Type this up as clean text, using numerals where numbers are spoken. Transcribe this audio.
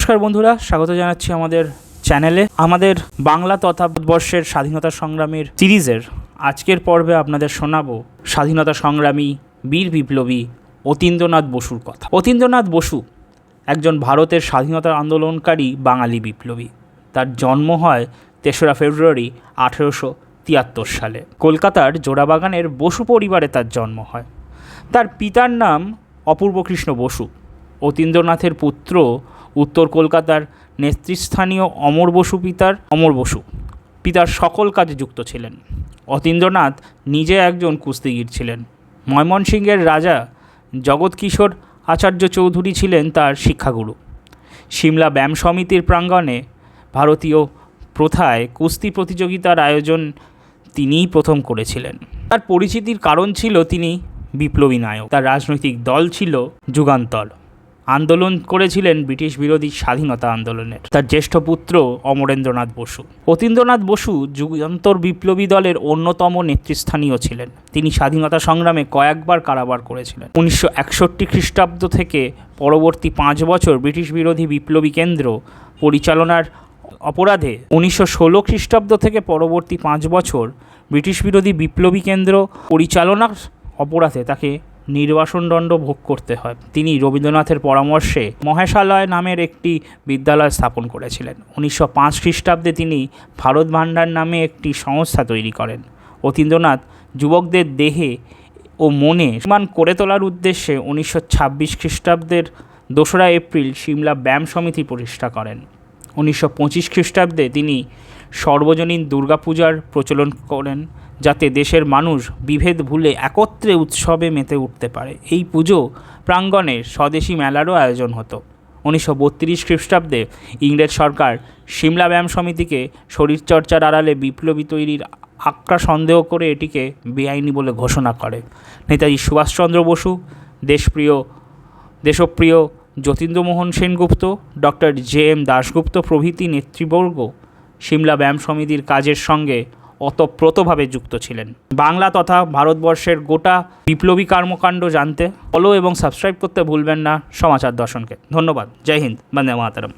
নমস্কার বন্ধুরা, স্বাগত জানাচ্ছি আমাদের চ্যানেলে। আমাদের বাংলা তথা ভারতবর্ষের স্বাধীনতা সংগ্রামের সিরিজের আজকের পর্বে আপনাদের শোনাবো স্বাধীনতা সংগ্রামী বীর বিপ্লবী অতীন্দ্রনাথ বসুর কথা। অতীন্দ্রনাথ বসু একজন ভারতের স্বাধীনতা আন্দোলনকারী বাঙালি বিপ্লবী। তার জন্ম হয় ৩রা ফেব্রুয়ারি ১৮৭৩ সালে। কলকাতার জোড়াবাগানের বসু পরিবারে তার জন্ম হয়। তার পিতার নাম অপূর্বকৃষ্ণ বসু। অতীন্দ্রনাথের পুত্র উত্তর কলকাতার নেতৃস্থানীয় অমর বসু পিতার সকল কাজে যুক্ত ছিলেন। অতীন্দ্রনাথ নিজে একজন কুস্তিগীর ছিলেন। ময়মনসিংহের রাজা জগৎকিশোর আচার্য চৌধুরী ছিলেন তার শিক্ষাগুরু। সিমলা ব্যায়াম সমিতির প্রাঙ্গণে ভারতীয় প্রথায় কুস্তি প্রতিযোগিতার আয়োজন তিনিই প্রথম করেছিলেন। তার পরিচিতির কারণ ছিল তিনি বিপ্লবী নায়ক। তার রাজনৈতিক দল ছিল যুগান্তর। আন্দোলন করেছিলেন ব্রিটিশ বিরোধী স্বাধীনতা আন্দোলনের। তার জ্যেষ্ঠ পুত্র অমরেন্দ্রনাথ বসু। অতীন্দ্রনাথ বসু যুগান্তর বিপ্লবী দলের অন্যতম নেতৃস্থানীয় ছিলেন। তিনি স্বাধীনতা সংগ্রামে কয়েকবার কারাবার করেছিলেন। ১৯৬১ খ্রিস্টাব্দ থেকে পরবর্তী ৫ বছর ব্রিটিশ বিরোধী বিপ্লবী কেন্দ্র পরিচালনার অপরাধে ১৯১৬ খ্রিস্টাব্দ থেকে পরবর্তী ৫ বছর ব্রিটিশ বিরোধী বিপ্লবী কেন্দ্র পরিচালনার অপরাধে তাকে নির্বাসনদণ্ড ভোগ করতে হয়। তিনি রবীন্দ্রনাথের পরামর্শে মহেশালয় নামের একটি বিদ্যালয় স্থাপন করেছিলেন। ১৯০৫ খ্রিস্টাব্দে তিনি ভারত ভাণ্ডার নামে একটি সংস্থা তৈরি করেন। অতীন্দ্রনাথ যুবকদের দেহে ও মনে সম্মান করে তোলার উদ্দেশ্যে ১৯২৬ খ্রিস্টাব্দের ২রা এপ্রিল সিমলা ব্যায়াম সমিতি প্রতিষ্ঠা করেন। ১৯২৫ খ্রিস্টাব্দে তিনি সর্বজনীন দুর্গাপূজার প্রচলন করেন, যাতে দেশের মানুষ বিভেদ ভুলে একত্রে উৎসবে মেতে উঠতে পারে। এই পুজো প্রাঙ্গণে স্বদেশী মেলারও আয়োজন হতো। ১৯৩২ খ্রিস্টাব্দে ইংরেজ সরকার সিমলা ব্যায়াম সমিতিকে শরীরচর্চার আড়ালে বিপ্লবী তৈরির আক্রা সন্দেহ করে এটিকে বেআইনি বলে ঘোষণা করে। নেতাজি সুভাষচন্দ্র বসু, দেশপ্রিয় যতীন্দ্রমোহন সেনগুপ্ত, ডক্টর জে.এম. দাশগুপ্ত প্রভৃতি নেতৃবর্গ সিমলা ব্যায়াম সমিতির কাজের সঙ্গে ওতপ্রোতভাবে যুক্ত ছিলেন। বাংলা তথা ভারতবর্ষের গোটা বিপ্লবী কর্মকাণ্ড জানতে ফলো এবং সাবস্ক্রাইব করতে ভুলবেন না সমাচার দর্শনকে। ধন্যবাদ। জয় হিন্দ, বন্দে মাতরম।